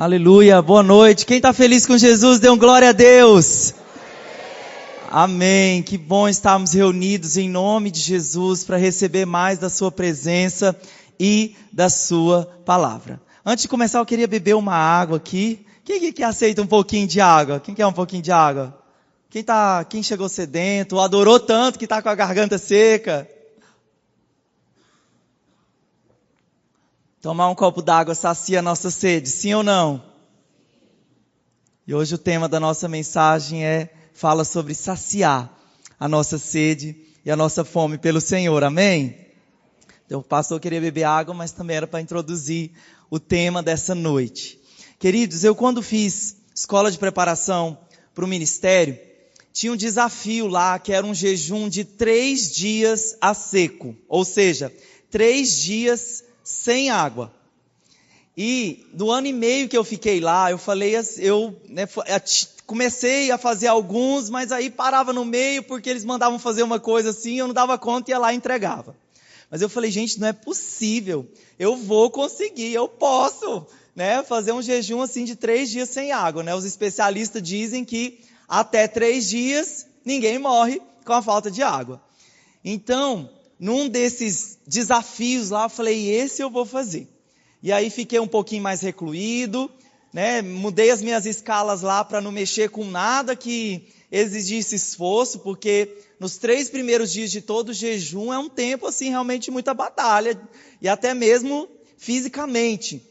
Aleluia, boa noite. Quem está feliz com Jesus, dê um glória a Deus. Amém. Que bom estarmos reunidos em nome de Jesus para receber mais da sua presença e da sua palavra. Antes de começar, eu queria beber uma água aqui. Quem que aceita um pouquinho de água? Quem quer um pouquinho de água? Quem chegou sedento, ou adorou tanto que está com a garganta seca? Tomar um copo d'água sacia a nossa sede, sim ou não? E hoje o tema da nossa mensagem fala sobre saciar a nossa sede e a nossa fome pelo Senhor, amém? Então o pastor queria beber água, mas também era para introduzir o tema dessa noite. Queridos, eu quando fiz escola de preparação para o ministério, tinha um desafio lá que era um jejum de 3 dias a seco, ou seja, 3 dias sem água. E no ano e meio que eu fiquei lá, eu falei, comecei a fazer alguns, mas aí parava no meio porque eles mandavam fazer uma coisa assim, eu não dava conta e ia lá e entregava. Mas eu falei, gente, não é possível, eu vou conseguir, eu posso, fazer um jejum assim de 3 dias sem água, Os especialistas dizem que até 3 dias ninguém morre com a falta de água. Então, num desses desafios lá, eu falei, esse eu vou fazer. E aí fiquei um pouquinho mais recluído, mudei as minhas escalas lá para não mexer com nada que exigisse esforço, porque nos 3 primeiros dias de todo o jejum é um tempo assim realmente de muita batalha, e até mesmo fisicamente.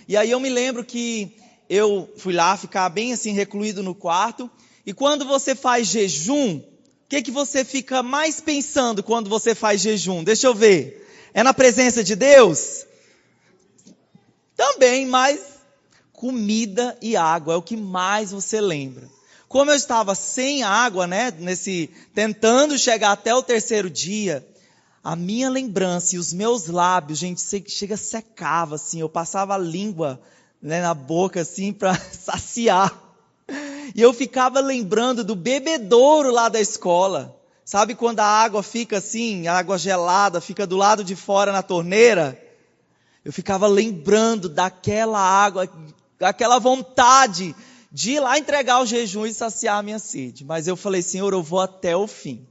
E aí eu me lembro que eu fui lá ficar bem assim recluído no quarto, e quando você faz jejum, o que você fica mais pensando quando você faz jejum? Deixa eu ver. É na presença de Deus? Também, mas comida e água é o que mais você lembra. Como eu estava sem água, tentando chegar até o 3º dia, a minha lembrança e os meus lábios, gente, secava assim, eu passava a língua, na boca assim para saciar. E eu ficava lembrando do bebedouro lá da escola. Sabe quando a água fica assim, a água gelada, fica do lado de fora na torneira? Eu ficava lembrando daquela água, daquela vontade de ir lá entregar o jejum e saciar a minha sede. Mas eu falei, Senhor, eu vou até o fim.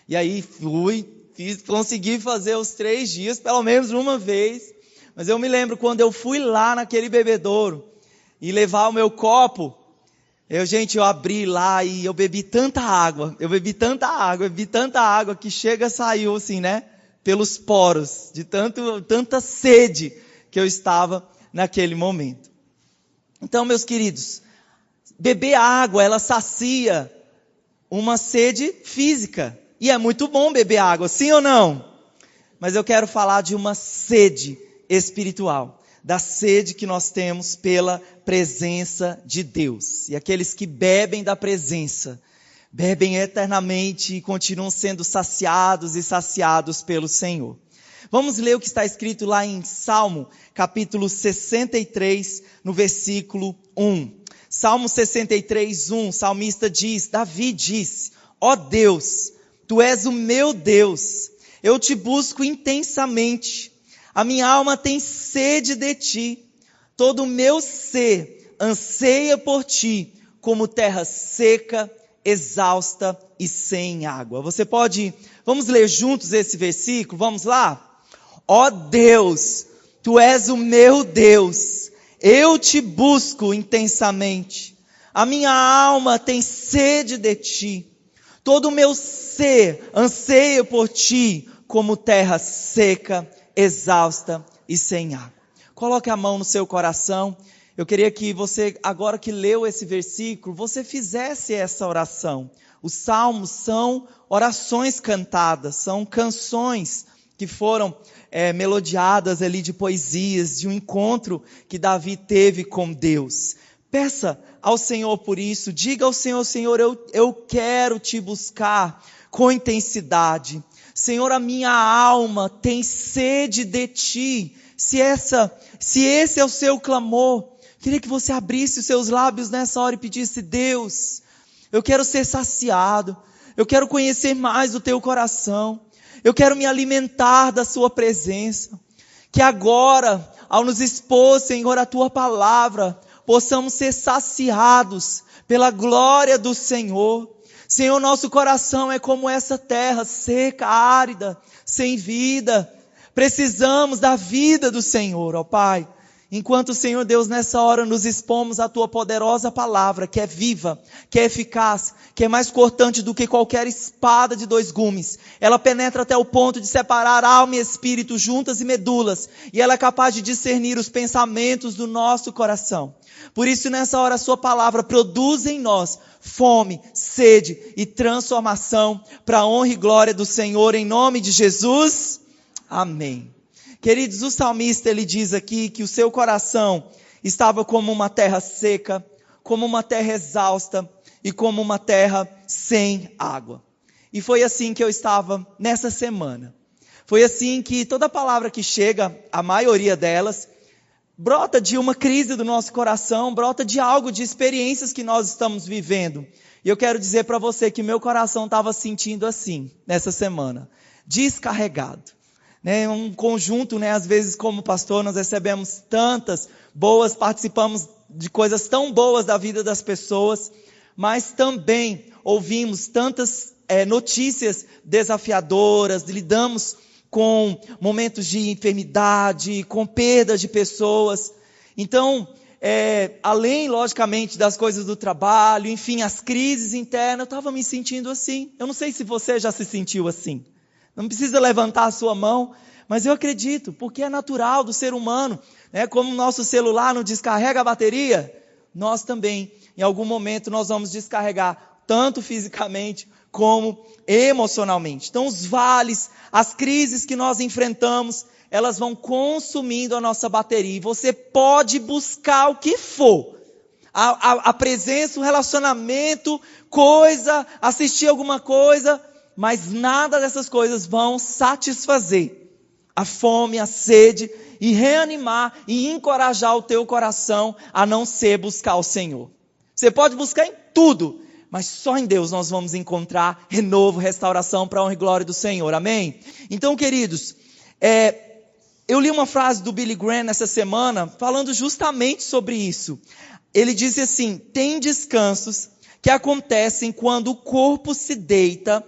E aí consegui fazer os 3 dias, pelo menos uma vez. Mas eu me lembro quando eu fui lá naquele bebedouro e levar o meu copo, eu abri lá e eu bebi tanta água que saiu assim, pelos poros, de tanta sede que eu estava naquele momento. Então, meus queridos, beber água, ela sacia uma sede física, e é muito bom beber água, sim ou não? Mas eu quero falar de uma sede espiritual, da sede que nós temos pela presença de Deus. E aqueles que bebem da presença, bebem eternamente e continuam sendo saciados e saciados pelo Senhor. Vamos ler o que está escrito lá em Salmo, capítulo 63, no versículo 1. Salmo 63, 1, o salmista diz, Davi diz, ó Deus, Tu és o meu Deus, eu te busco intensamente. A minha alma tem sede de ti, todo o meu ser anseia por ti, como terra seca, exausta e sem água. Vamos ler juntos esse versículo? Vamos lá? Ó Deus, Tu és o meu Deus, eu te busco intensamente. A minha alma tem sede de ti, todo o meu ser anseia por ti, como terra seca, exausta e sem água. Coloque a mão no seu coração. Eu queria que você, agora que leu esse versículo, você fizesse essa oração. Os salmos são orações cantadas, são canções que foram melodiadas ali de poesias, de um encontro que Davi teve com Deus. Peça ao Senhor por isso, diga ao Senhor, Senhor, eu quero te buscar com intensidade. Senhor, a minha alma tem sede de ti. Se esse é o seu clamor, queria que você abrisse os seus lábios nessa hora e pedisse, Deus, eu quero ser saciado, eu quero conhecer mais o teu coração, eu quero me alimentar da sua presença. Que agora, ao nos expor, Senhor, a Tua palavra, possamos ser saciados pela glória do Senhor. Senhor, nosso coração é como essa terra seca, árida, sem vida. Precisamos da vida do Senhor, ó Pai. Enquanto, Senhor Deus, nessa hora nos expomos a Tua poderosa palavra, que é viva, que é eficaz, que é mais cortante do que qualquer espada de 2 gumes. Ela penetra até o ponto de separar alma e espírito, juntas e medulas, e ela é capaz de discernir os pensamentos do nosso coração. Por isso, nessa hora, a Sua palavra produz em nós fome, sede e transformação para a honra e glória do Senhor, em nome de Jesus. Amém. Queridos, o salmista, ele diz aqui que o seu coração estava como uma terra seca, como uma terra exausta e como uma terra sem água. E foi assim que eu estava nessa semana. Foi assim que toda palavra que chega, a maioria delas, brota de uma crise do nosso coração, brota de algo, de experiências que nós estamos vivendo. E eu quero dizer para você que meu coração estava sentindo assim, nessa semana, descarregado. Um conjunto, às vezes como pastor nós recebemos tantas boas, participamos de coisas tão boas da vida das pessoas, mas também ouvimos tantas notícias desafiadoras, lidamos com momentos de enfermidade, com perda de pessoas. Então, além logicamente das coisas do trabalho, enfim, as crises internas, eu estava me sentindo assim. Eu não sei se você já se sentiu assim. Não precisa levantar a sua mão, mas eu acredito, porque é natural do ser humano, como o nosso celular não descarrega a bateria, nós também, em algum momento, nós vamos descarregar, tanto fisicamente, como emocionalmente. Então os vales, as crises que nós enfrentamos, elas vão consumindo a nossa bateria, e você pode buscar o que for, a presença, o relacionamento, coisa, assistir alguma coisa, mas nada dessas coisas vão satisfazer a fome, a sede e reanimar e encorajar o teu coração a não ser buscar o Senhor. Você pode buscar em tudo, mas só em Deus nós vamos encontrar renovo, restauração para a honra e glória do Senhor. Amém? Então, queridos, eu li uma frase do Billy Graham nessa semana falando justamente sobre isso. Ele disse assim: tem descansos que acontecem quando o corpo se deita,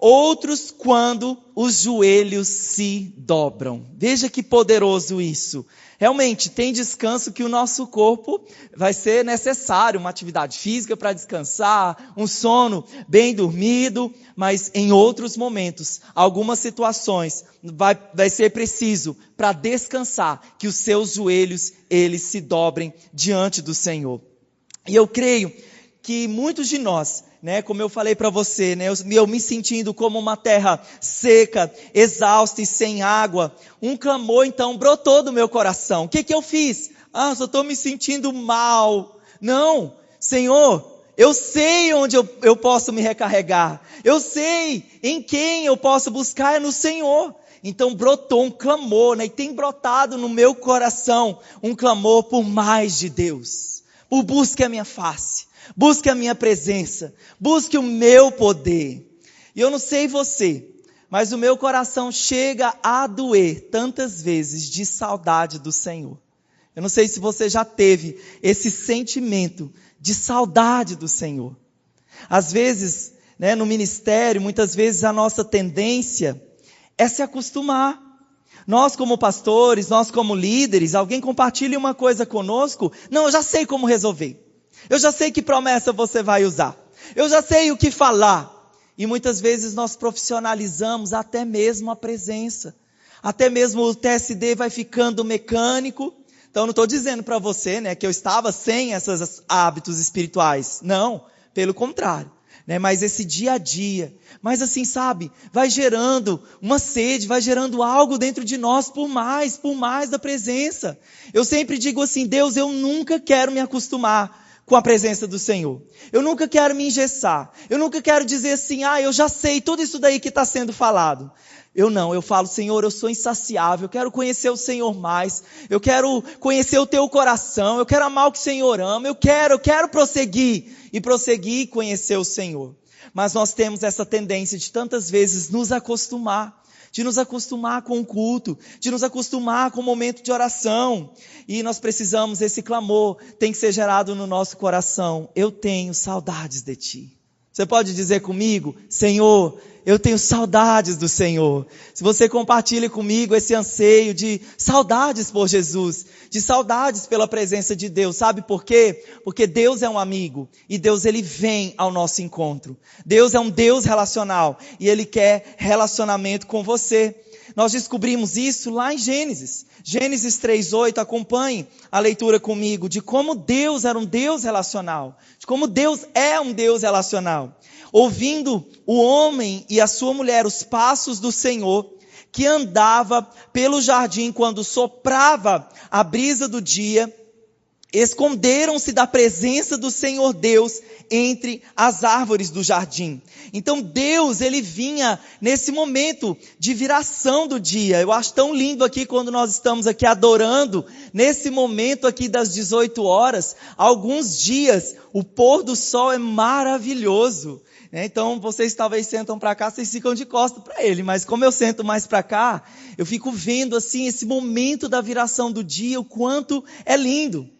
outros quando os joelhos se dobram. Veja que poderoso isso. Realmente, tem descanso que o nosso corpo vai ser necessário, uma atividade física para descansar, um sono bem dormido, mas em outros momentos, algumas situações, vai ser preciso para descansar, que os seus joelhos, eles se dobrem diante do Senhor. E eu creio que muitos de nós, como eu falei para você, eu me sentindo como uma terra seca, exausta e sem água, um clamor então brotou do meu coração. O que eu fiz? Só estou me sentindo mal. Não, Senhor, eu sei onde eu posso me recarregar, eu sei em quem eu posso buscar, é no Senhor. Então brotou um clamor, e tem brotado no meu coração um clamor por mais de Deus, por busque a minha face. Busque a minha presença, busque o meu poder. E eu não sei você, mas o meu coração chega a doer tantas vezes de saudade do Senhor. Eu não sei se você já teve esse sentimento de saudade do Senhor. Às vezes, no ministério, muitas vezes a nossa tendência é se acostumar. Nós como pastores, nós como líderes, alguém compartilha uma coisa conosco, não, eu já sei como resolver. Eu já sei que promessa você vai usar. Eu já sei o que falar. E muitas vezes nós profissionalizamos até mesmo a presença. Até mesmo o TSD vai ficando mecânico. Então não estou dizendo para você, que eu estava sem esses hábitos espirituais. Não, pelo contrário. Mas esse dia a dia, mas assim, sabe, vai gerando uma sede, vai gerando algo dentro de nós por mais da presença. Eu sempre digo assim: Deus, eu nunca quero me acostumar com a presença do Senhor. Eu nunca quero me engessar. Eu nunca quero dizer assim: eu já sei tudo isso daí que está sendo falado. Eu falo: Senhor, eu sou insaciável, eu quero conhecer o Senhor mais, eu quero conhecer o teu coração, eu quero amar o que o Senhor ama, eu quero prosseguir e conhecer o Senhor. Mas nós temos essa tendência de tantas vezes nos acostumar, de nos acostumar com o culto, de nos acostumar com o momento de oração. E nós precisamos, esse clamor tem que ser gerado no nosso coração. Eu tenho saudades de Ti. Você pode dizer comigo, Senhor, eu tenho saudades do Senhor. Se você compartilha comigo esse anseio de saudades por Jesus, de saudades pela presença de Deus, sabe por quê? Porque Deus é um amigo e Deus ele vem ao nosso encontro. Deus é um Deus relacional e Ele quer relacionamento com você. Nós descobrimos isso lá em Gênesis. Gênesis 3:8, acompanhe a leitura comigo, de como Deus era um Deus relacional, de como Deus é um Deus relacional. Ouvindo o homem e a sua mulher os passos do Senhor, que andava pelo jardim quando soprava a brisa do dia, esconderam-se da presença do Senhor Deus entre as árvores do jardim. Então Deus, ele vinha nesse momento de viração do dia. Eu acho tão lindo aqui quando nós estamos aqui adorando, nesse momento aqui das 18 horas, alguns dias, o pôr do sol é maravilhoso. Então vocês talvez sentam para cá, vocês ficam de costas para ele, mas como eu sento mais para cá, eu fico vendo assim esse momento da viração do dia, o quanto é lindo.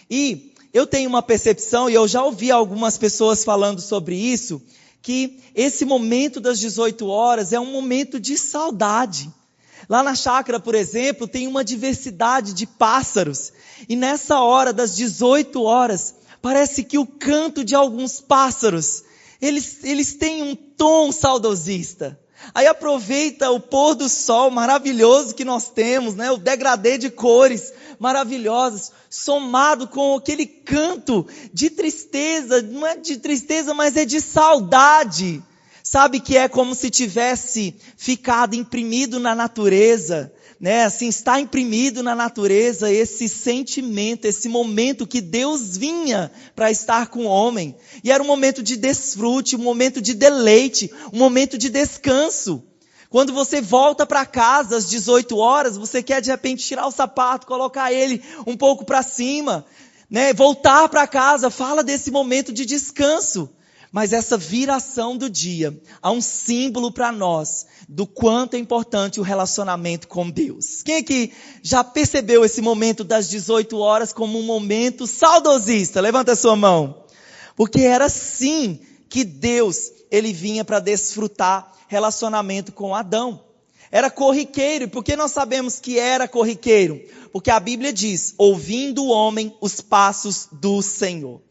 E eu tenho uma percepção, e eu já ouvi algumas pessoas falando sobre isso, que esse momento das 18 horas é um momento de saudade. Lá na chácara, por exemplo, tem uma diversidade de pássaros. E nessa hora das 18 horas, parece que o canto de alguns pássaros, eles têm um tom saudosista. Aí aproveita o pôr do sol maravilhoso que nós temos, o degradê de cores maravilhosas, somado com aquele canto de tristeza, não é de tristeza, mas é de saudade. Sabe que é como se tivesse ficado imprimido na natureza, assim, está imprimido na natureza esse sentimento, esse momento que Deus vinha para estar com o homem. E era um momento de desfrute, um momento de deleite, um momento de descanso. Quando você volta para casa às 18 horas, você quer de repente tirar o sapato, colocar ele um pouco para cima, voltar para casa, fala desse momento de descanso. Mas essa viração do dia há um símbolo para nós do quanto é importante o relacionamento com Deus. Quem aqui já percebeu esse momento das 18 horas como um momento saudosista? Levanta a sua mão. Porque era assim que Deus, ele vinha para desfrutar relacionamento com Adão. Era corriqueiro. E por que nós sabemos que era corriqueiro? Porque a Bíblia diz, ouvindo o homem os passos do Senhor.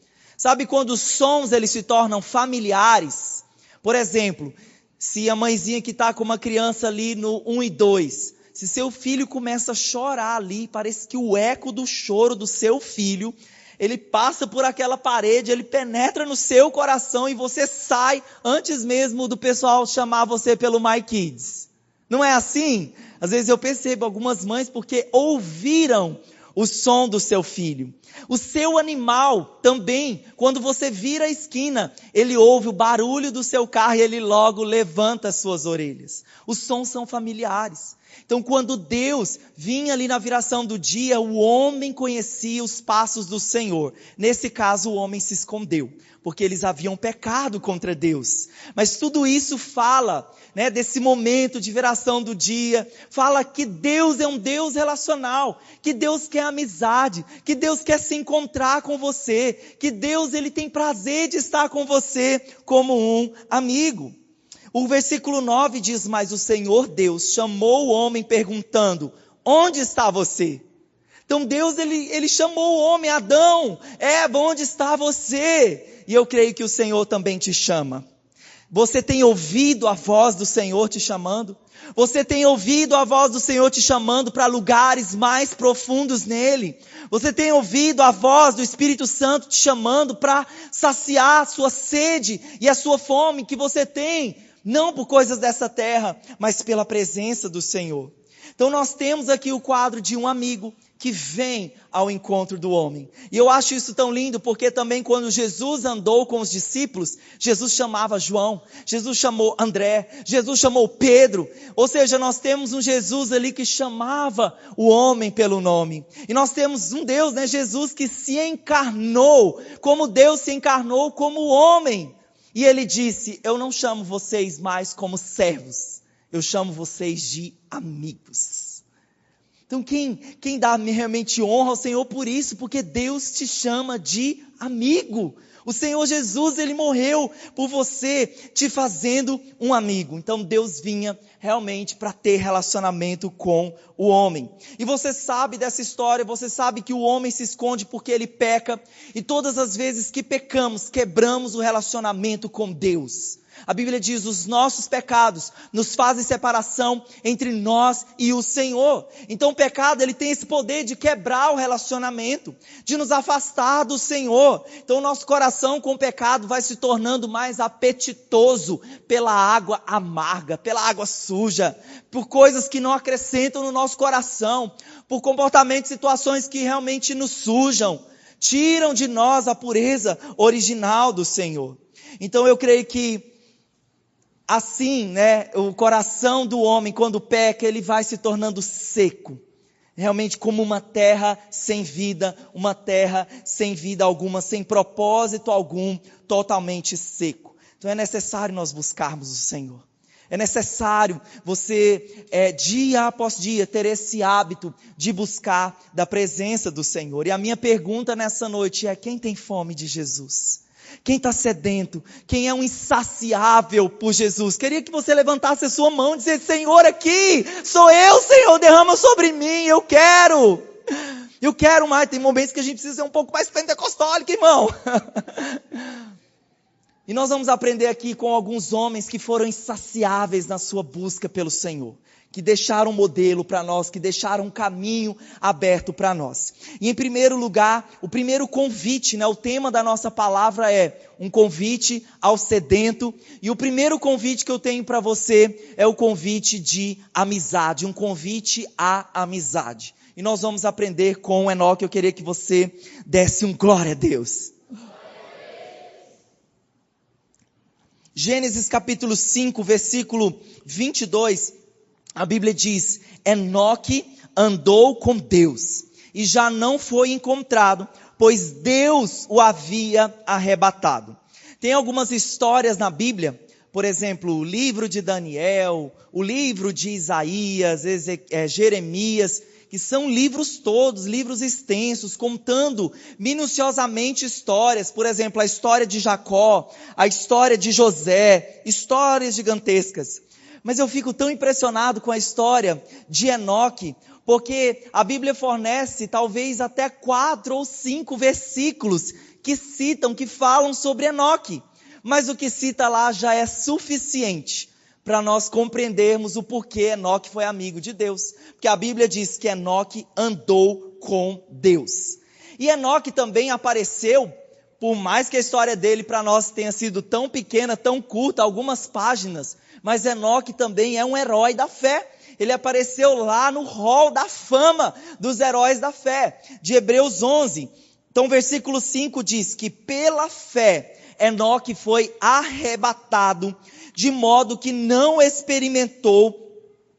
Sabe quando os sons eles se tornam familiares? Por exemplo, se a mãezinha que está com uma criança ali no 1 e 2, se seu filho começa a chorar ali, parece que o eco do choro do seu filho, ele passa por aquela parede, ele penetra no seu coração e você sai antes mesmo do pessoal chamar você pelo My Kids. Não é assim? Às vezes eu percebo algumas mães porque ouviram o som do seu filho. O seu animal também, quando você vira a esquina, ele ouve o barulho do seu carro e ele logo levanta as suas orelhas. Os sons são familiares. Então, quando Deus vinha ali na viração do dia, o homem conhecia os passos do Senhor. Nesse caso, o homem se escondeu, porque eles haviam pecado contra Deus. Mas tudo isso fala, desse momento de viração do dia, fala que Deus é um Deus relacional, que Deus quer amizade, que Deus quer se encontrar com você, que Deus ele tem prazer de estar com você como um amigo. O versículo 9 diz, mas o Senhor Deus chamou o homem perguntando, onde está você? Então Deus ele chamou o homem, Adão, Eva, onde está você? E eu creio que o Senhor também te chama. Você tem ouvido a voz do Senhor te chamando? Você tem ouvido a voz do Senhor te chamando para lugares mais profundos nele? Você tem ouvido a voz do Espírito Santo te chamando para saciar a sua sede e a sua fome que você tem? Não por coisas dessa terra, mas pela presença do Senhor. Então nós temos aqui o quadro de um amigo que vem ao encontro do homem. E eu acho isso tão lindo, porque também quando Jesus andou com os discípulos, Jesus chamava João, Jesus chamou André, Jesus chamou Pedro. Ou seja, nós temos um Jesus ali que chamava o homem pelo nome. E nós temos um Deus, Jesus, que se encarnou, como Deus se encarnou como homem. E ele disse, eu não chamo vocês mais como servos, eu chamo vocês de amigos. Então quem dá realmente honra ao Senhor por isso? Porque Deus te chama de amigo. O Senhor Jesus, Ele morreu por você, te fazendo um amigo. Então Deus vinha realmente para ter relacionamento com o homem. E você sabe dessa história, você sabe que o homem se esconde porque ele peca. E todas as vezes que pecamos, quebramos o relacionamento com Deus. A Bíblia diz, os nossos pecados nos fazem separação entre nós e o Senhor. Então o pecado, ele tem esse poder de quebrar o relacionamento, de nos afastar do Senhor. Então o nosso coração com o pecado vai se tornando mais apetitoso pela água amarga, pela água suja, por coisas que não acrescentam no nosso coração, por comportamentos e situações que realmente nos sujam, tiram de nós a pureza original do Senhor. Então eu creio que assim, o coração do homem, quando peca, ele vai se tornando seco. Realmente como uma terra sem vida alguma, sem propósito algum, totalmente seco. Então é necessário nós buscarmos o Senhor. É necessário você, dia após dia, ter esse hábito de buscar da presença do Senhor. E a minha pergunta nessa noite é, quem tem fome de Jesus? Quem está sedento? Quem é um insaciável por Jesus? Queria que você levantasse a sua mão e dissesse, Senhor, aqui sou eu, Senhor, derrama sobre mim, eu quero mais. Tem momentos que a gente precisa ser um pouco mais pentecostólico, irmão. E nós vamos aprender aqui com alguns homens que foram insaciáveis na sua busca pelo Senhor, que deixaram um modelo para nós, que deixaram um caminho aberto para nós. E em primeiro lugar, o primeiro convite, o tema da nossa palavra é um convite ao sedento. E o primeiro convite que eu tenho para você é o convite de amizade, um convite à amizade. E nós vamos aprender com Enoque. Eu queria que você desse um glória a Deus. Gênesis capítulo 5, versículo 22, a Bíblia diz, Enoque andou com Deus e já não foi encontrado, pois Deus o havia arrebatado. Tem algumas histórias na Bíblia, por exemplo, o livro de Daniel, o livro de Isaías, Jeremias, que são livros todos, livros extensos, contando minuciosamente histórias, por exemplo, a história de Jacó, a história de José, histórias gigantescas. Mas eu fico tão impressionado com a história de Enoque, porque a Bíblia fornece talvez até 4 ou 5 versículos que falam sobre Enoque. Mas o que cita lá já é suficiente para nós compreendermos o porquê Enoque foi amigo de Deus. Porque a Bíblia diz que Enoque andou com Deus. E Enoque também apareceu, por mais que a história dele para nós tenha sido tão pequena, tão curta, algumas páginas, mas Enoque também é um herói da fé. Ele apareceu lá no hall da fama dos heróis da fé, de Hebreus 11. Então, versículo 5 diz que pela fé, Enoque foi arrebatado, de modo que não experimentou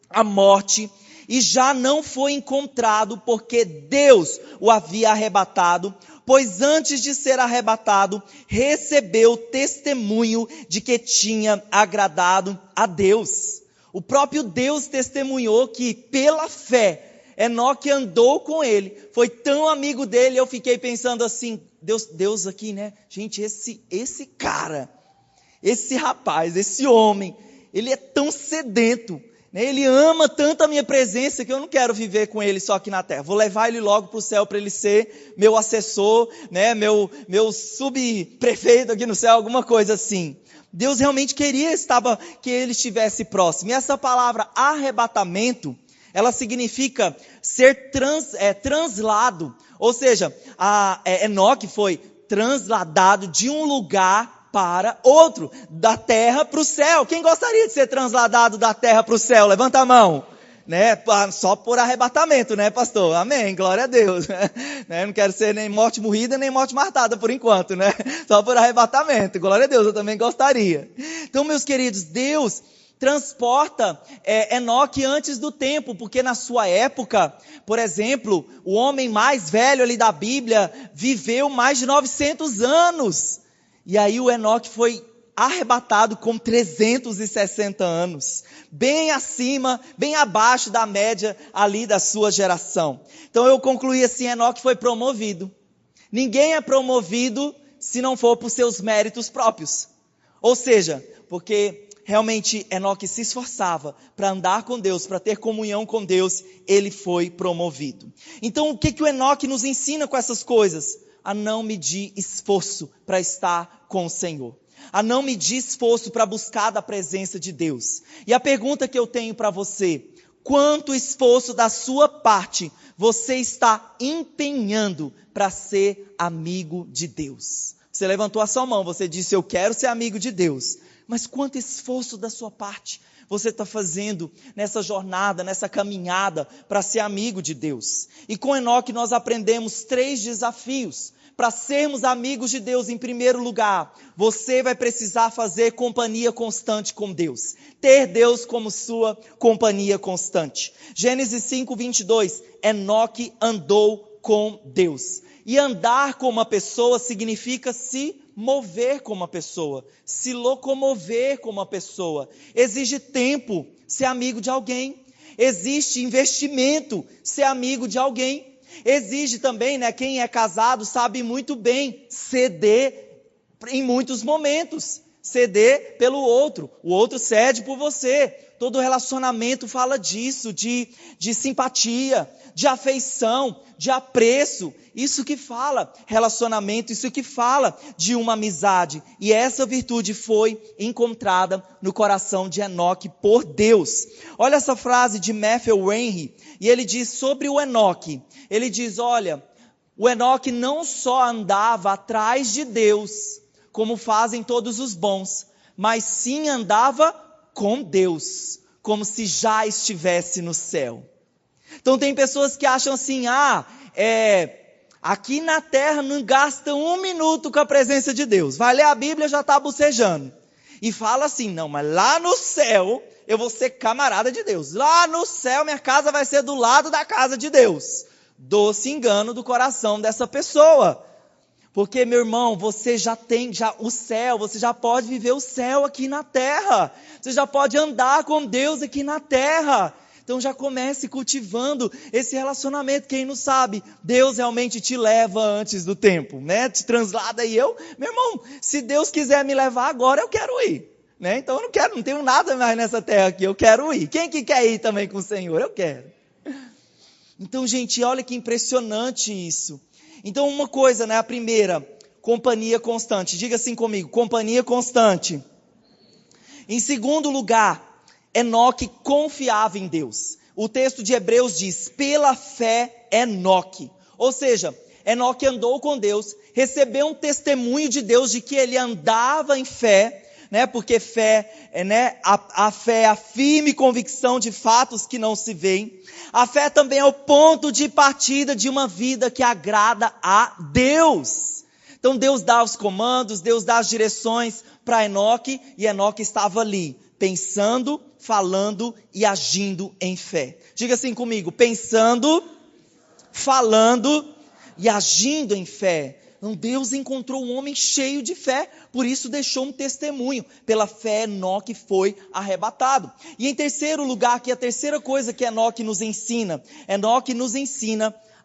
a morte e já não foi encontrado, porque Deus o havia arrebatado, pois antes de ser arrebatado, recebeu testemunho de que tinha agradado a Deus. O próprio Deus testemunhou que pela fé, Enoque andou com ele, foi tão amigo dele, eu fiquei pensando assim, Deus aqui, gente, esse cara, esse rapaz, esse homem, ele é tão sedento, ele ama tanto a minha presença que eu não quero viver com ele só aqui na terra. Vou levar ele logo para o céu para ele ser meu assessor, meu subprefeito aqui no céu, alguma coisa assim. Deus realmente queria que ele estivesse próximo. E essa palavra arrebatamento, ela significa ser translado. Ou seja, Enoque foi transladado de um lugar para outro, da terra para o céu. Quem gostaria de ser transladado da terra para o céu? Levanta a mão. Só por arrebatamento, pastor? Amém, glória a Deus. Não quero ser nem morte morrida, nem morte martada por enquanto, Só por arrebatamento, glória a Deus, eu também gostaria. Então, meus queridos, Deus transporta Enoque antes do tempo, porque na sua época, por exemplo, o homem mais velho ali da Bíblia viveu mais de 900 anos. E aí o Enoque foi arrebatado com 360 anos, bem acima, bem abaixo da média ali da sua geração. Então eu concluí assim, Enoque foi promovido. Ninguém é promovido se não for por seus méritos próprios. Ou seja, porque realmente Enoque se esforçava para andar com Deus, para ter comunhão com Deus, ele foi promovido. Então o que o Enoque nos ensina com essas coisas? A não medir esforço para estar com o Senhor. A não medir esforço para buscar da presença de Deus. E a pergunta que eu tenho para você: quanto esforço da sua parte você está empenhando para ser amigo de Deus? Você levantou a sua mão, você disse, eu quero ser amigo de Deus. Mas quanto esforço da sua parte você está fazendo nessa jornada, nessa caminhada para ser amigo de Deus? E com Enoque nós aprendemos 3 desafios. Para sermos amigos de Deus, em primeiro lugar, você vai precisar fazer companhia constante com Deus. Ter Deus como sua companhia constante. Gênesis 5:22, Enoque andou com Deus. E andar com uma pessoa significa se mover com uma pessoa, se locomover com uma pessoa. Exige tempo ser amigo de alguém. Existe investimento ser amigo de alguém. Exige também, quem é casado sabe muito bem, ceder em muitos momentos. Ceder pelo outro, o outro cede por você. Todo relacionamento fala disso, de simpatia, de afeição, de apreço. Isso que fala relacionamento, isso que fala de uma amizade. E essa virtude foi encontrada no coração de Enoque por Deus. Olha essa frase de Matthew Henry, e ele diz sobre o Enoque. Ele diz, olha, o Enoque não só andava atrás de Deus, como fazem todos os bons, mas sim andava com Deus, como se já estivesse no céu. Então tem pessoas que acham assim, aqui na terra não gasta 1 minuto com a presença de Deus. Vai ler a Bíblia, já está bocejando. E fala assim, não, mas lá no céu eu vou ser camarada de Deus. Lá no céu minha casa vai ser do lado da casa de Deus. Doce engano do coração dessa pessoa. Porque, meu irmão, você já tem o céu, você já pode viver o céu aqui na terra. Você já pode andar com Deus aqui na terra. Então já comece cultivando esse relacionamento. Quem não sabe, Deus realmente te leva antes do tempo, Te translada e meu irmão, se Deus quiser me levar agora, eu quero ir, Então eu não tenho nada mais nessa terra aqui, eu quero ir. Quem que quer ir também com o Senhor? Eu quero. Então, gente, olha que impressionante isso. Então, uma coisa, a primeira, companhia constante. Diga assim comigo, companhia constante. Em segundo lugar, Enoque confiava em Deus. O texto de Hebreus diz, pela fé Enoque. Ou seja, Enoque andou com Deus, recebeu um testemunho de Deus de que ele andava em fé, porque fé, a fé é a firme convicção de fatos que não se veem. A fé também é o ponto de partida de uma vida que agrada a Deus. Então Deus dá os comandos, Deus dá as direções para Enoque, e Enoque estava ali, pensando, falando e agindo em fé. Diga assim comigo, pensando, falando e agindo em fé. Então Deus encontrou um homem cheio de fé, por isso deixou um testemunho. Pela fé Enoque foi arrebatado. E em terceiro lugar, aqui a terceira coisa que Enoque nos ensina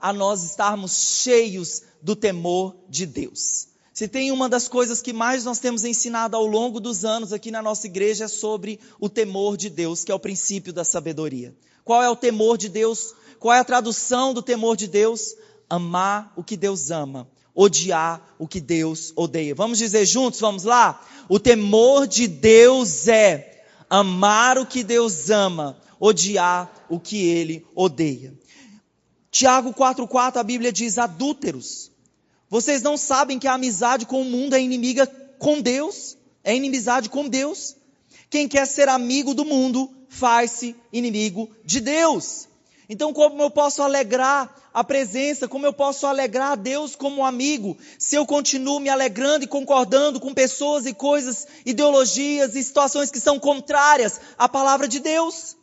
a nós estarmos cheios do temor de Deus. Se tem uma das coisas que mais nós temos ensinado ao longo dos anos aqui na nossa igreja é sobre o temor de Deus, que é o princípio da sabedoria. Qual é o temor de Deus? Qual é a tradução do temor de Deus? Amar o que Deus ama. Odiar o que Deus odeia. Vamos dizer juntos, vamos lá? O temor de Deus é amar o que Deus ama, odiar o que Ele odeia. Tiago 4,4, a Bíblia diz, adúlteros, vocês não sabem que a amizade com o mundo é inimiga com Deus? É inimizade com Deus? Quem quer ser amigo do mundo, faz-se inimigo de Deus. Então como eu posso alegrar a presença, como eu posso alegrar a Deus como amigo, se eu continuo me alegrando e concordando com pessoas e coisas, ideologias e situações que são contrárias à palavra de Deus?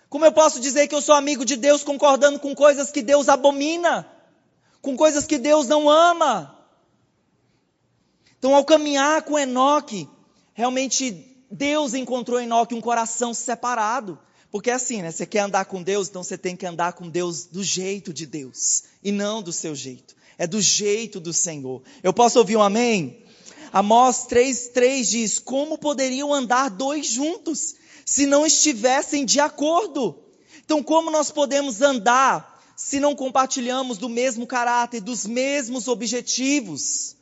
Como eu posso dizer que eu sou amigo de Deus concordando com coisas que Deus abomina? Com coisas que Deus não ama? Então ao caminhar com Enoque, realmente Deus encontrou em Enoque um coração separado. Porque é assim, né? Você quer andar com Deus, então você tem que andar com Deus do jeito de Deus. E não do seu jeito. É do jeito do Senhor. Eu posso ouvir um amém? Amós 3:3 diz: como poderiam andar dois juntos, se não estivessem de acordo? Então, como nós podemos andar, se não compartilhamos do mesmo caráter, dos mesmos objetivos?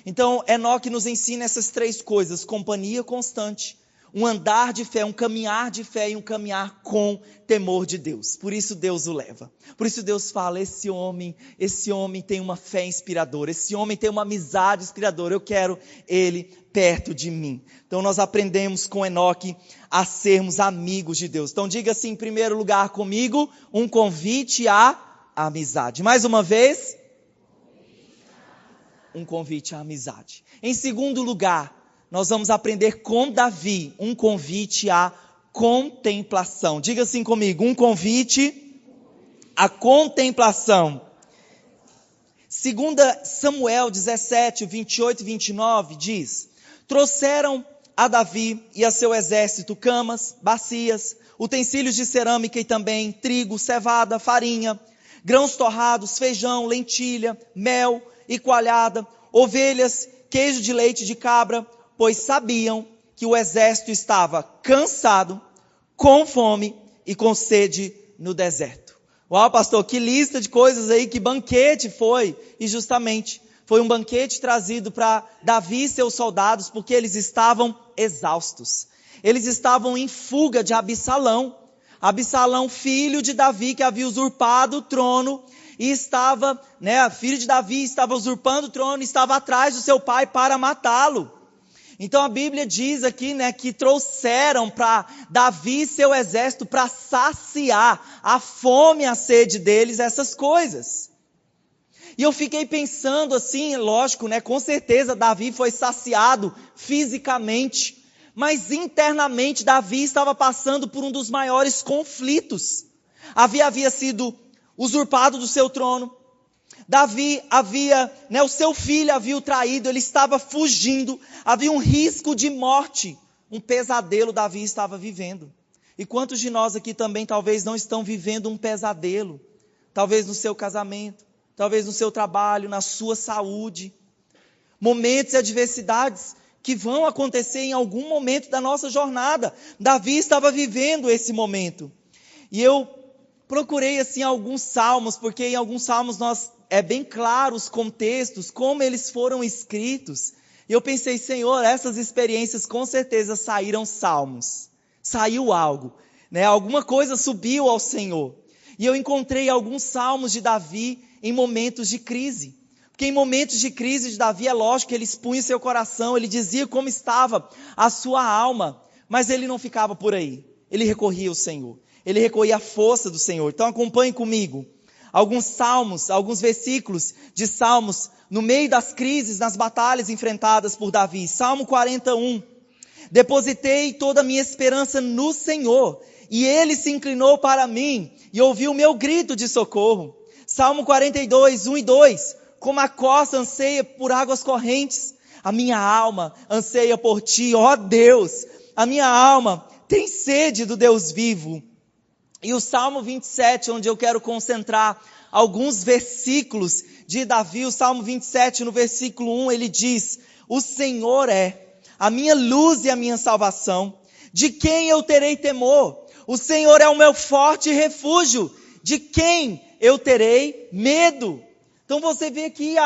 Então, Enoque nos ensina essas três coisas: companhia constante, um andar de fé, um caminhar de fé e um caminhar com temor de Deus. Por isso Deus o leva. Por isso Deus fala: esse homem tem uma fé inspiradora, esse homem tem uma amizade inspiradora, eu quero ele perto de mim. Então nós aprendemos com Enoque a sermos amigos de Deus. Então diga assim em primeiro lugar comigo, um convite à amizade. Mais uma vez, um convite à amizade. Em segundo lugar, nós vamos aprender com Davi um convite à contemplação. Diga assim comigo, um convite à contemplação. 2 Samuel 17, 28 e 29 diz: trouxeram a Davi e a seu exército camas, bacias, utensílios de cerâmica e também trigo, cevada, farinha, grãos torrados, feijão, lentilha, mel e coalhada, ovelhas, queijo de leite de cabra, pois sabiam que o exército estava cansado, com fome e com sede no deserto. Uau, pastor, que lista de coisas aí, que banquete foi. E justamente foi um banquete trazido para Davi e seus soldados, porque eles estavam exaustos. Eles estavam em fuga de Absalão. Absalão, filho de Davi, que havia usurpado o trono, e estava, filho de Davi, estava usurpando o trono, estava atrás do seu pai para matá-lo. Então a Bíblia diz aqui, que trouxeram para Davi e seu exército para saciar a fome e a sede deles, essas coisas. E eu fiquei pensando assim, lógico, com certeza Davi foi saciado fisicamente, mas internamente Davi estava passando por um dos maiores conflitos. Havia sido usurpado do seu trono. Davi o seu filho havia o traído, ele estava fugindo, havia um risco de morte, um pesadelo Davi estava vivendo. E quantos de nós aqui também talvez não estão vivendo um pesadelo? Talvez no seu casamento, talvez no seu trabalho, na sua saúde. Momentos e adversidades que vão acontecer em algum momento da nossa jornada. Davi estava vivendo esse momento. E eu procurei assim alguns salmos, porque em alguns salmos é bem claro os contextos, como eles foram escritos. E eu pensei, Senhor, essas experiências com certeza saíram salmos. Saiu algo, alguma coisa subiu ao Senhor. E eu encontrei alguns salmos de Davi em momentos de crise. Porque em momentos de crise de Davi, é lógico que ele expunha seu coração, ele dizia como estava a sua alma. Mas ele não ficava por aí, ele recorria ao Senhor. Ele recorria à força do Senhor. Então acompanhe comigo alguns salmos, alguns versículos de salmos no meio das crises, nas batalhas enfrentadas por Davi. Salmo 41. Depositei toda a minha esperança no Senhor, e Ele se inclinou para mim e ouviu o meu grito de socorro. Salmo 42, 1 e 2. Como a costa anseia por águas correntes, a minha alma anseia por ti, ó Deus. A minha alma tem sede do Deus vivo. E o Salmo 27, onde eu quero concentrar alguns versículos de Davi, o Salmo 27, no versículo 1, ele diz: o Senhor é a minha luz e a minha salvação, de quem eu terei temor? O Senhor é o meu forte refúgio, de quem eu terei medo? Então você vê que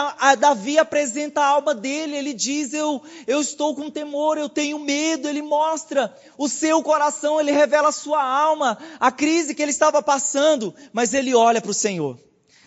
Davi apresenta a alma dele, ele diz, eu estou com temor, eu tenho medo, ele mostra o seu coração, ele revela a sua alma, a crise que ele estava passando, mas ele olha para o Senhor,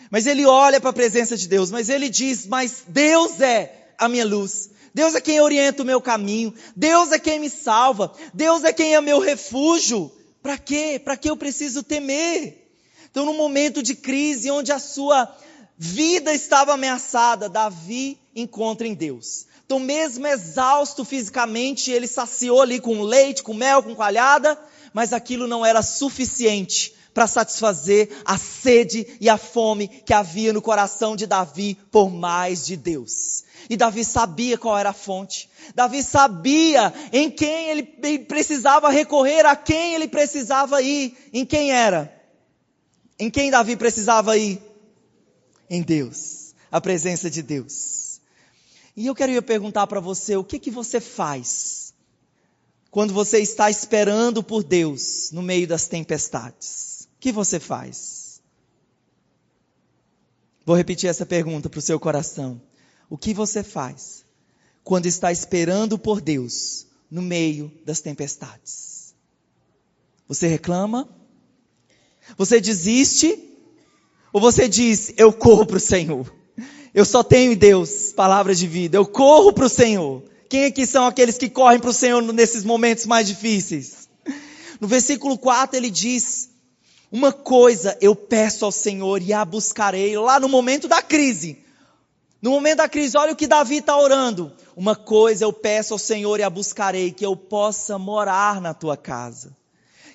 mas ele olha para a presença de Deus, mas ele diz, mas Deus é a minha luz, Deus é quem orienta o meu caminho, Deus é quem me salva, Deus é quem é meu refúgio. Para quê? Para que eu preciso temer? Então num momento de crise, onde a sua vida estava ameaçada, Davi encontra em Deus. Então mesmo exausto fisicamente, ele saciou ali com leite, com mel, com coalhada, mas aquilo não era suficiente para satisfazer a sede e a fome que havia no coração de Davi por mais de Deus. E Davi sabia qual era a fonte. Davi sabia em quem ele precisava recorrer, a quem ele precisava ir. Em quem era? Em quem Davi precisava ir? Em Deus, a presença de Deus. E eu queria perguntar para você, o que você faz quando você está esperando por Deus no meio das tempestades? O que você faz? Vou repetir essa pergunta para o seu coração. O que você faz quando está esperando por Deus no meio das tempestades? Você reclama? Você desiste? Ou você diz, eu corro para o Senhor? Eu só tenho em Deus palavras de vida, eu corro para o Senhor. Quem aqui são aqueles que correm para o Senhor nesses momentos mais difíceis? No versículo 4 ele diz, uma coisa eu peço ao Senhor e a buscarei, lá no momento da crise. No momento da crise, olha o que Davi está orando. Uma coisa eu peço ao Senhor e a buscarei, que eu possa morar na tua casa.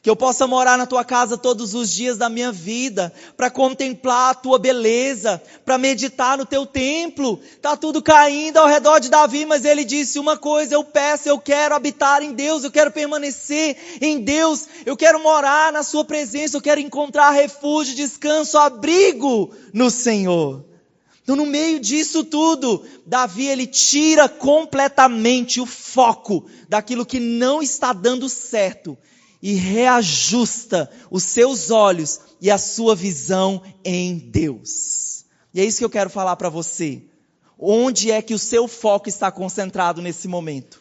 Que eu possa morar na tua casa todos os dias da minha vida, para contemplar a tua beleza, para meditar no teu templo. Está tudo caindo ao redor de Davi, mas ele disse, uma coisa eu peço, eu quero habitar em Deus, eu quero permanecer em Deus, eu quero morar na sua presença, eu quero encontrar refúgio, descanso, abrigo no Senhor. Então, no meio disso tudo, Davi, ele tira completamente o foco daquilo que não está dando certo e reajusta os seus olhos e a sua visão em Deus. E é isso que eu quero falar para você. Onde é que o seu foco está concentrado nesse momento?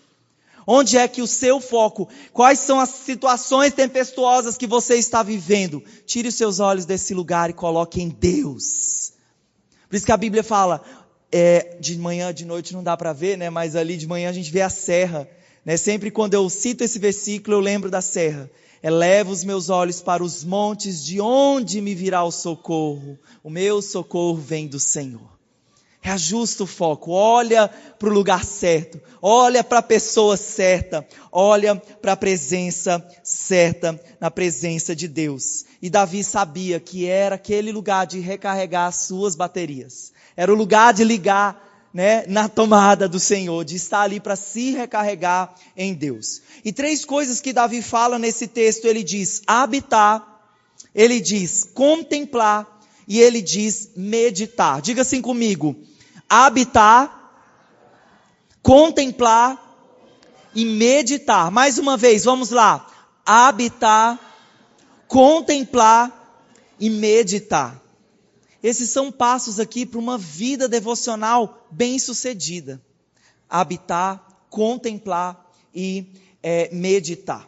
Onde é que o seu foco, quais são as situações tempestuosas que você está vivendo? Tire os seus olhos desse lugar e coloque em Deus. Por isso que a Bíblia fala, de manhã, de noite não dá para ver, né? Mas ali de manhã a gente vê a serra. Né? Sempre quando eu cito esse versículo eu lembro da serra. Eleva os meus olhos para os montes, de onde me virá o socorro? O meu socorro vem do Senhor. Reajusta o foco, olha para o lugar certo, olha para a pessoa certa, olha para a presença certa, na presença de Deus. E Davi sabia que era aquele lugar de recarregar as suas baterias. Era o lugar de ligar, né, na tomada do Senhor, de estar ali para se recarregar em Deus. E 3 coisas que Davi fala nesse texto, ele diz habitar, ele diz contemplar e ele diz meditar. Diga assim comigo, habitar, contemplar e meditar. Mais uma vez, vamos lá. Habitar, contemplar e meditar. Esses são passos aqui para uma vida devocional bem-sucedida. Habitar, contemplar e meditar.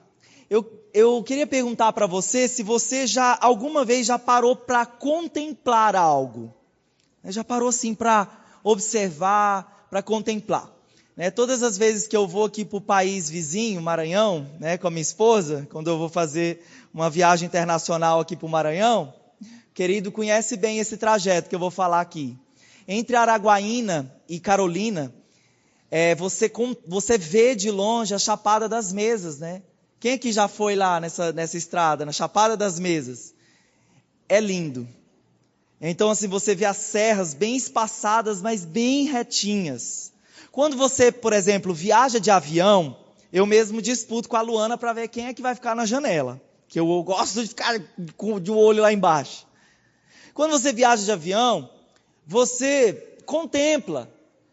Eu queria perguntar para você se você já alguma vez já parou para contemplar algo. Já parou assim para observar, para contemplar. Né? Todas as vezes que eu vou aqui para o país vizinho, Maranhão, né, com a minha esposa, quando eu vou fazer uma viagem internacional aqui para o Maranhão, querido, conhece bem esse trajeto que eu vou falar aqui. Entre Araguaína e Carolina, você vê de longe a Chapada das Mesas, né? Quem aqui já foi lá nessa estrada, na Chapada das Mesas? É lindo. Então, assim, você vê as serras bem espaçadas, mas bem retinhas. Quando você, por exemplo, viaja de avião, eu mesmo disputo com a Luana para ver quem é que vai ficar na janela. Que eu gosto de ficar de um olho lá embaixo. Quando você viaja de avião, você contempla.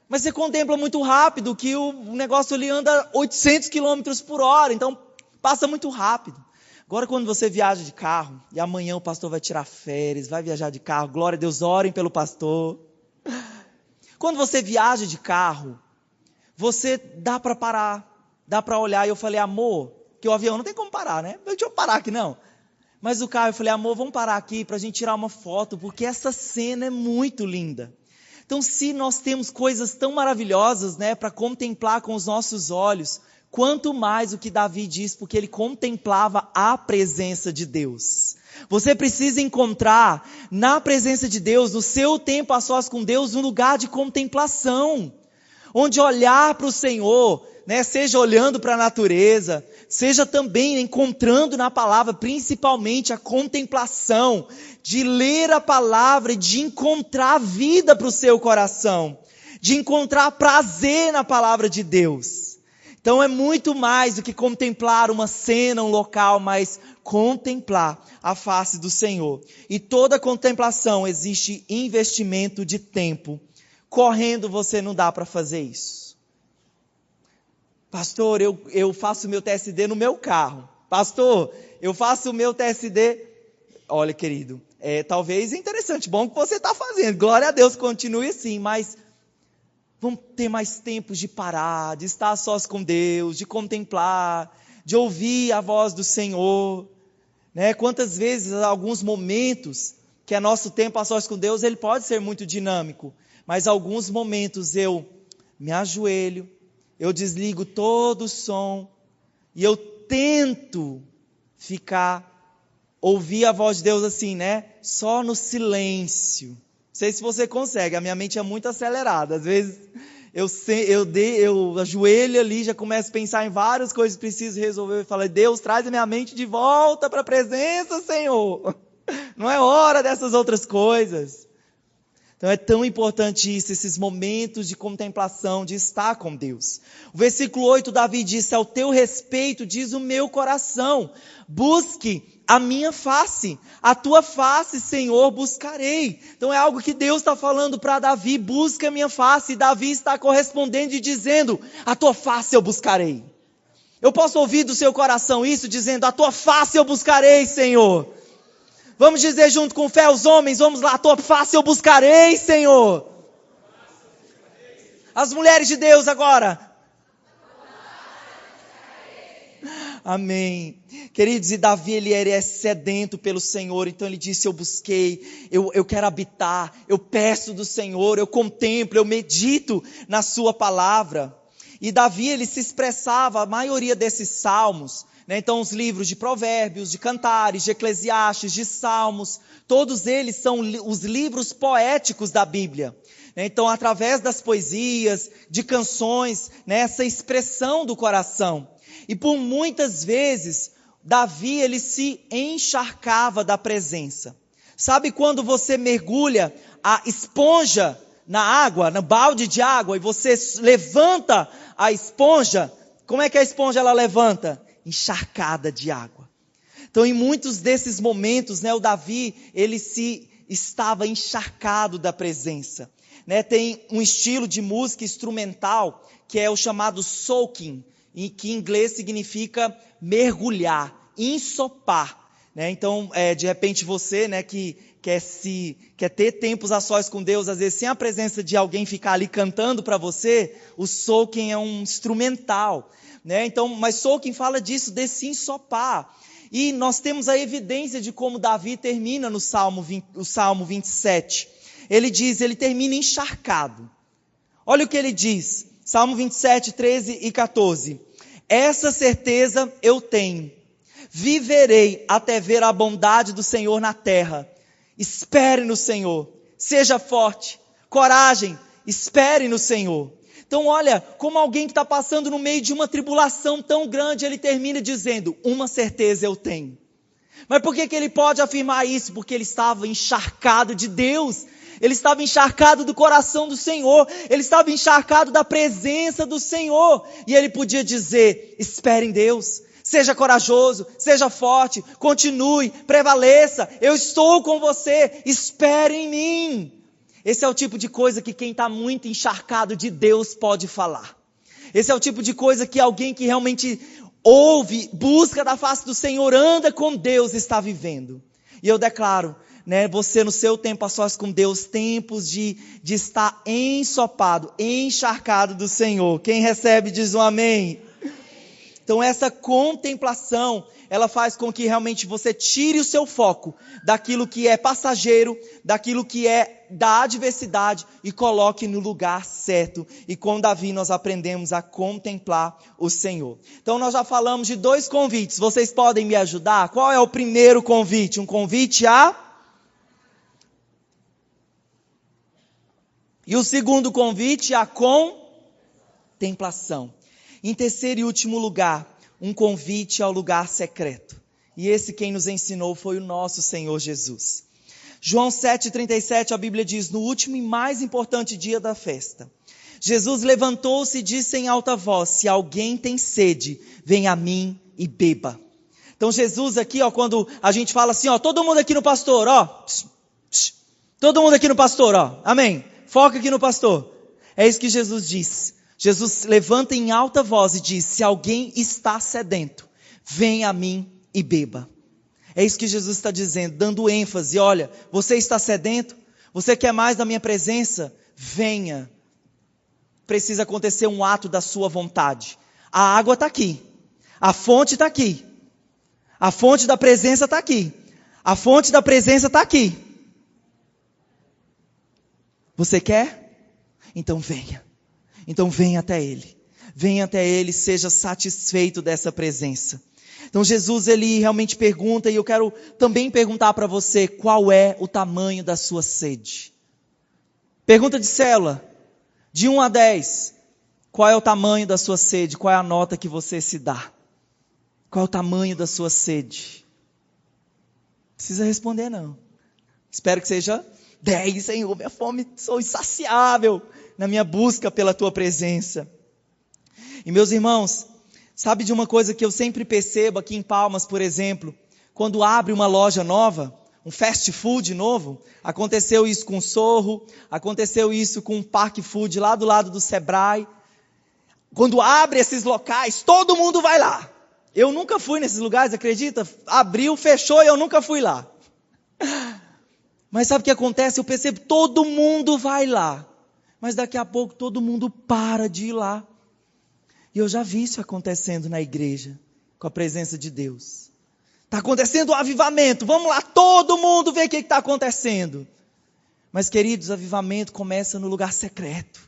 Mas você contempla muito rápido, que o negócio ali anda 800 km por hora. Então, passa muito rápido. Agora, quando você viaja de carro, e amanhã o pastor vai tirar férias, vai viajar de carro, glória a Deus, orem pelo pastor. Quando você viaja de carro, você dá para parar, dá para olhar. E eu falei, amor, que o avião não tem como parar, né? Deixa eu parar aqui, não. Mas o carro, eu falei, amor, vamos parar aqui para a gente tirar uma foto, porque essa cena é muito linda. Então, se nós temos coisas tão maravilhosas, né, para contemplar com os nossos olhos, quanto mais o que Davi diz, porque ele contemplava a presença de Deus. Você precisa encontrar na presença de Deus, no seu tempo a sós com Deus, um lugar de contemplação. Onde olhar para o Senhor né, seja olhando para a natureza, seja também encontrando na palavra, principalmente a contemplação, de ler a palavra e de encontrar vida para o seu coração, de encontrar prazer na palavra de Deus. Então é muito mais do que contemplar uma cena, um local, mas contemplar a face do Senhor. E toda contemplação existe investimento de tempo. Correndo você não dá para fazer isso. Pastor, eu faço meu TSD no meu carro. Pastor, eu faço o meu TSD... Olha, querido, talvez é interessante, bom que você está fazendo. Glória a Deus, continue assim, mas vamos ter mais tempo de parar, de estar sós com Deus, de contemplar, de ouvir a voz do Senhor. Né? Quantas vezes, alguns momentos, que é nosso tempo a sós com Deus, ele pode ser muito dinâmico. Mas alguns momentos eu me ajoelho, eu desligo todo o som e eu tento ouvir a voz de Deus assim, né? Só no silêncio. Não sei se você consegue, a minha mente é muito acelerada. Às vezes eu ajoelho ali, já começo a pensar em várias coisas que preciso resolver. Eu falo, Deus, traz a minha mente de volta para a presença, Senhor. Não é hora dessas outras coisas. Então é tão importante isso, esses momentos de contemplação, de estar com Deus. O versículo 8, Davi disse, ao teu respeito diz o meu coração, busque a minha face, a tua face, Senhor, buscarei. Então é algo que Deus está falando para Davi, busca a minha face, e Davi está correspondendo e dizendo, a tua face eu buscarei. Eu posso ouvir do seu coração isso, dizendo, a tua face eu buscarei, Senhor. Vamos dizer junto com fé os homens, vamos lá, a tua face eu buscarei, Senhor. As mulheres de Deus agora. Amém. Queridos, e Davi, ele é sedento pelo Senhor, então ele disse, eu busquei, eu quero habitar, eu peço do Senhor, eu contemplo, eu medito na sua palavra. E Davi, ele se expressava, a maioria desses salmos, né? Então os livros de Provérbios, de Cantares, de Eclesiastes, de Salmos, todos eles são os livros poéticos da Bíblia. Então através das poesias, de canções, né? Essa expressão do coração. E por muitas vezes, Davi, ele se encharcava da presença. Sabe quando você mergulha a esponja na água, no balde de água, e você levanta a esponja? Como é que a esponja ela levanta? Encharcada de água. Então em muitos desses momentos, né, o Davi, ele estava encharcado da presença. Né? Tem um estilo de música instrumental, que é o chamado soaking, que em inglês significa mergulhar, ensopar. Né? Então, de repente você, né, que quer ter tempos a sós com Deus, às vezes sem a presença de alguém ficar ali cantando para você, o soaking é um instrumental. Né? Então, mas soaking fala disso, desse ensopar. E nós temos a evidência de como Davi termina no Salmo 27. Ele termina encharcado. Olha o que ele diz, Salmo 27, 13 e 14. Essa certeza eu tenho, viverei até ver a bondade do Senhor na terra. Espere no Senhor, seja forte, coragem, espere no Senhor. Então olha, como alguém que está passando no meio de uma tribulação tão grande, ele termina dizendo, uma certeza eu tenho. Mas por que ele pode afirmar isso? Porque ele estava encharcado de Deus, ele estava encharcado do coração do Senhor, ele estava encharcado da presença do Senhor, e ele podia dizer, espere em Deus, seja corajoso, seja forte, continue, prevaleça, eu estou com você, espere em mim. Esse é o tipo de coisa que quem está muito encharcado de Deus pode falar. Esse é o tipo de coisa que alguém que realmente ouve, busca da face do Senhor, anda com Deus, está vivendo. E eu declaro, né, você no seu tempo a sós com Deus, tempos de estar ensopado, encharcado do Senhor. Quem recebe diz um amém. Então essa contemplação, ela faz com que realmente você tire o seu foco daquilo que é passageiro, daquilo que é da adversidade e coloque no lugar certo. E com Davi nós aprendemos a contemplar o Senhor. Então nós já falamos de 2 convites, vocês podem me ajudar? Qual é o primeiro convite? Um convite a... E o segundo convite, a contemplação. Em terceiro e último lugar, um convite ao lugar secreto. E esse quem nos ensinou foi o nosso Senhor Jesus. João 7,37, a Bíblia diz, no último e mais importante dia da festa, Jesus levantou-se e disse em alta voz, se alguém tem sede, venha a mim e beba. Então Jesus aqui, quando a gente fala assim, todo mundo aqui no pastor, todo mundo aqui no pastor, amém, foca aqui no pastor. É isso que Jesus diz. Jesus levanta em alta voz e diz, se alguém está sedento, venha a mim e beba. É isso que Jesus está dizendo, dando ênfase, olha, você está sedento? Você quer mais da minha presença? Venha. Precisa acontecer um ato da sua vontade. A água está aqui, a fonte está aqui, a fonte da presença está aqui, a fonte da presença está aqui. Você quer? Então venha. Então venha até Ele. Venha até Ele, seja satisfeito dessa presença. Então Jesus, Ele realmente pergunta, e eu quero também perguntar para você, qual é o tamanho da sua sede? Pergunta de célula, de 1 a 10, qual é o tamanho da sua sede? Qual é a nota que você se dá? Qual é o tamanho da sua sede? Não precisa responder não. Espero que seja 10, Senhor, minha fome, sou insaciável na minha busca pela Tua presença. E meus irmãos, sabe de uma coisa que eu sempre percebo aqui em Palmas, por exemplo, quando abre uma loja nova, um fast food novo, aconteceu isso com o Sorro, aconteceu isso com um parque food lá do lado do Sebrae. Quando abre esses locais, todo mundo vai lá. Eu nunca fui nesses lugares, acredita? Abriu, fechou e eu nunca fui lá. Mas sabe o que acontece? Eu percebo, todo mundo vai lá. Mas daqui a pouco todo mundo para de ir lá. E eu já vi isso acontecendo na igreja, com a presença de Deus. Está acontecendo o avivamento, vamos lá, todo mundo ver o que está acontecendo. Mas queridos, o avivamento começa no lugar secreto.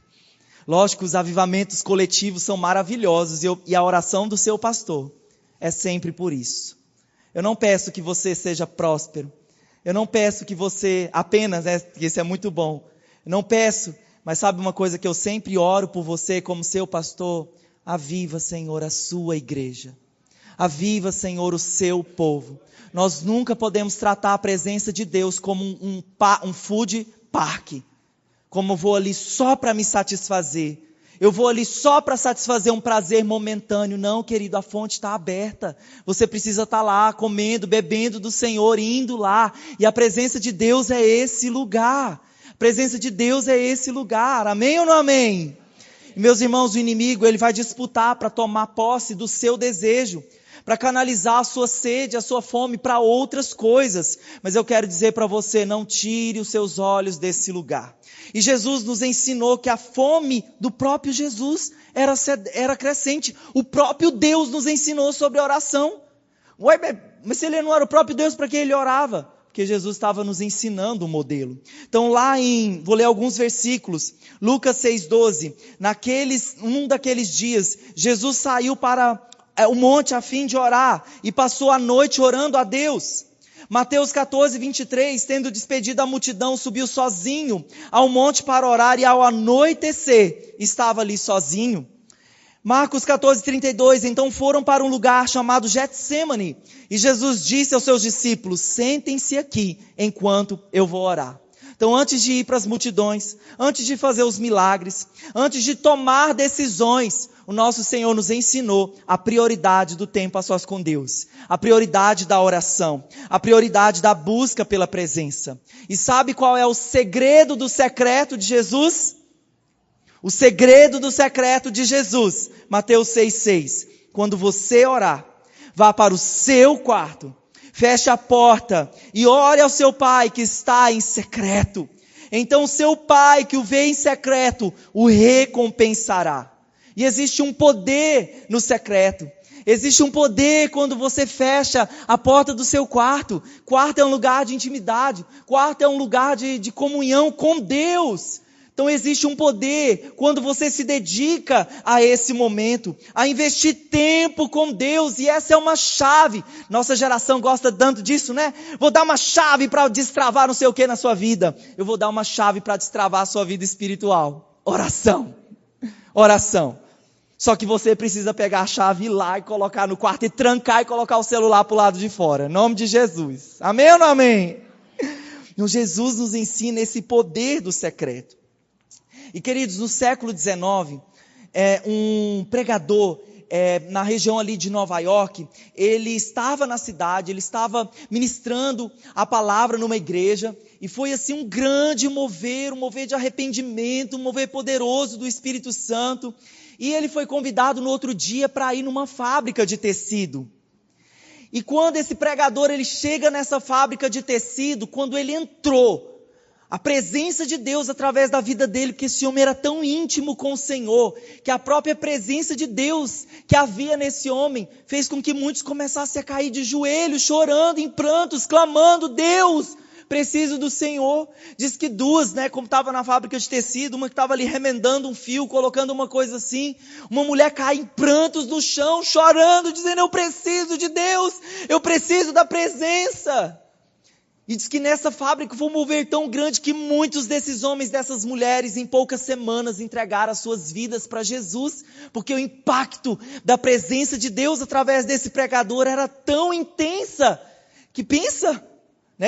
Lógico, os avivamentos coletivos são maravilhosos e a oração do seu pastor é sempre por isso. Eu não peço que você seja próspero. Eu não peço que você apenas, que isso é muito bom. Eu não peço, mas sabe uma coisa que eu sempre oro por você como seu pastor? Aviva, Senhor, a sua igreja. Aviva, Senhor, o seu povo. Nós nunca podemos tratar a presença de Deus como um food park. Como eu vou ali só para me satisfazer. Eu vou ali só para satisfazer um prazer momentâneo. Não, querido, a fonte está aberta. Você precisa estar lá, comendo, bebendo do Senhor, indo lá. E a presença de Deus é esse lugar. A presença de Deus é esse lugar. Amém ou não amém? E meus irmãos, o inimigo, ele vai disputar para tomar posse do seu desejo, para canalizar a sua sede, a sua fome para outras coisas. Mas eu quero dizer para você, não tire os seus olhos desse lugar. E Jesus nos ensinou que a fome do próprio Jesus era crescente. O próprio Deus nos ensinou sobre a oração. Ué, mas se ele não era o próprio Deus, para que ele orava? Porque Jesus estava nos ensinando o modelo. Então vou ler alguns versículos, Lucas 6,12, num daqueles dias, Jesus saiu para o monte a fim de orar, e passou a noite orando a Deus. Mateus 14:23, tendo despedido a multidão, subiu sozinho ao monte para orar, e ao anoitecer, estava ali sozinho. Marcos 14:32, então foram para um lugar chamado Getsêmani, e Jesus disse aos seus discípulos, sentem-se aqui, enquanto eu vou orar. Então antes de ir para as multidões, antes de fazer os milagres, antes de tomar decisões, o nosso Senhor nos ensinou a prioridade do tempo a sós com Deus, a prioridade da oração, a prioridade da busca pela presença. E sabe qual é o segredo do secreto de Jesus? O segredo do secreto de Jesus, Mateus 6,6. Quando você orar, vá para o seu quarto, feche a porta e ore ao seu pai que está em secreto. Então o seu pai que o vê em secreto, o recompensará. E existe um poder no secreto. Existe um poder quando você fecha a porta do seu quarto. Quarto é um lugar de intimidade. Quarto é um lugar de comunhão com Deus. Então existe um poder quando você se dedica a esse momento, a investir tempo com Deus, e essa é uma chave. Nossa geração gosta tanto disso, né? Vou dar uma chave para destravar não sei o que na sua vida. Eu vou dar uma chave para destravar a sua vida espiritual. Oração. Oração. Só que você precisa pegar a chave e ir lá e colocar no quarto e trancar e colocar o celular para o lado de fora. Em nome de Jesus. Amém ou não amém? Então, Jesus nos ensina esse poder do secreto. E queridos, no século XIX, um pregador na região ali de Nova York, ele estava na cidade, ele estava ministrando a palavra numa igreja, e foi assim um grande mover, um mover de arrependimento, um mover poderoso do Espírito Santo, e ele foi convidado no outro dia para ir numa fábrica de tecido. E quando esse pregador ele chega nessa fábrica de tecido, quando ele entrou, a presença de Deus através da vida dele, porque esse homem era tão íntimo com o Senhor, que a própria presença de Deus que havia nesse homem, fez com que muitos começassem a cair de joelhos, chorando, em prantos, clamando: Deus, preciso do Senhor. Diz que duas, como estava na fábrica de tecido, uma que estava ali remendando um fio, colocando uma coisa assim, uma mulher cai em prantos no chão, chorando, dizendo: eu preciso de Deus, eu preciso da presença. E diz que nessa fábrica foi um mover tão grande que muitos desses homens, dessas mulheres, em poucas semanas entregaram as suas vidas para Jesus, porque o impacto da presença de Deus através desse pregador era tão intensa, que pensa,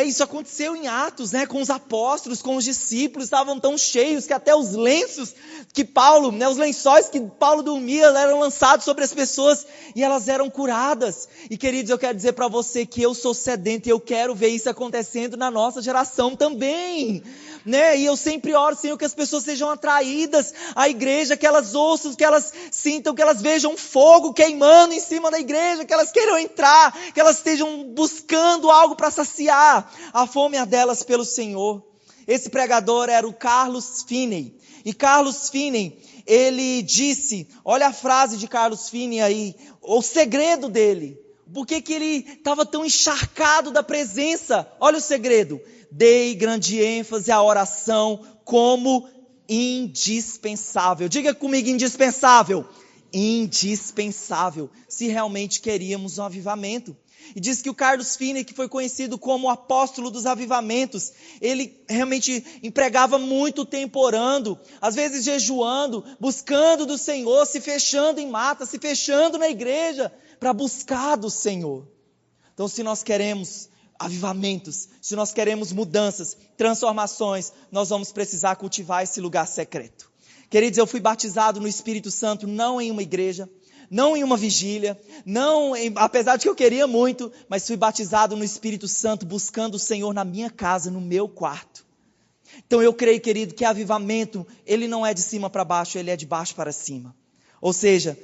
isso aconteceu em Atos, com os apóstolos, com os discípulos, estavam tão cheios que até os lenços que Paulo, os lençóis que Paulo dormia, eram lançados sobre as pessoas e elas eram curadas. E queridos, eu quero dizer para você que eu sou sedento e eu quero ver isso acontecendo na nossa geração também. E eu sempre oro, Senhor, que as pessoas sejam atraídas à igreja, que elas ouçam, que elas sintam, que elas vejam fogo queimando em cima da igreja, que elas queiram entrar, que elas estejam buscando algo para saciar a fome delas pelo Senhor. Esse pregador era o Carlos Finney. E Carlos Finney, ele disse, olha a frase de Carlos Finney aí, o segredo dele. Por que ele estava tão encharcado da presença? Olha o segredo. Dei grande ênfase à oração como indispensável. Diga comigo: indispensável. Indispensável, se realmente queríamos um avivamento. E diz que o Carlos Finney, que foi conhecido como o apóstolo dos avivamentos, ele realmente empregava muito tempo orando, às vezes jejuando, buscando do Senhor, se fechando em mata, se fechando na igreja, para buscar do Senhor. Então, se nós queremos avivamentos, se nós queremos mudanças, transformações, nós vamos precisar cultivar esse lugar secreto. Queridos, eu fui batizado no Espírito Santo, não em uma igreja, não em uma vigília, apesar de que eu queria muito, mas fui batizado no Espírito Santo, buscando o Senhor na minha casa, no meu quarto. Então eu creio, querido, que avivamento, ele não é de cima para baixo, ele é de baixo para cima. Ou seja,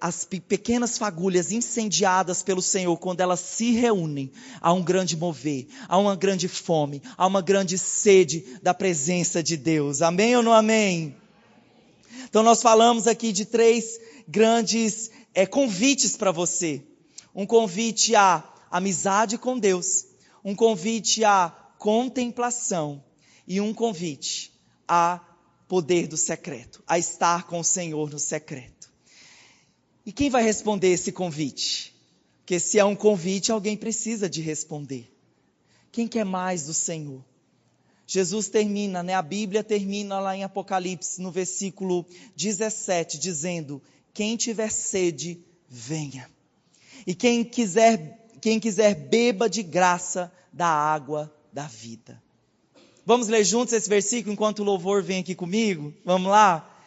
as pequenas fagulhas incendiadas pelo Senhor, quando elas se reúnem, há um grande mover, há uma grande fome, há uma grande sede da presença de Deus. Amém ou não amém? Então nós falamos aqui de 3 grandes convites para você. Um convite à amizade com Deus, um convite à contemplação e um convite a poder do secreto, a estar com o Senhor no secreto. E quem vai responder esse convite? Porque se é um convite, alguém precisa de responder. Quem quer mais do Senhor? Jesus termina, a Bíblia termina lá em Apocalipse, no versículo 17, dizendo: quem tiver sede, venha. E quem quiser beba de graça da água da vida. Vamos ler juntos esse versículo enquanto o louvor vem aqui comigo? Vamos lá?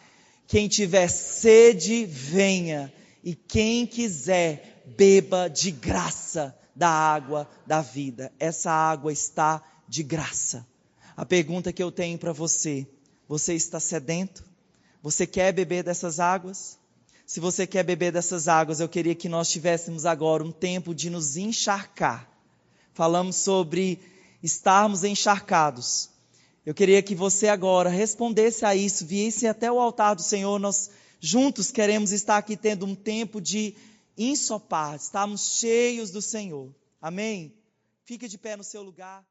Quem tiver sede, venha. E quem quiser, beba de graça da água da vida. Essa água está de graça. A pergunta que eu tenho para você: você está sedento? Você quer beber dessas águas? Se você quer beber dessas águas, eu queria que nós tivéssemos agora um tempo de nos encharcar. Falamos sobre estarmos encharcados. Eu queria que você agora respondesse a isso, viesse até o altar do Senhor. Nós juntos queremos estar aqui tendo um tempo de ensopar, estarmos cheios do Senhor. Amém? Fique de pé no seu lugar.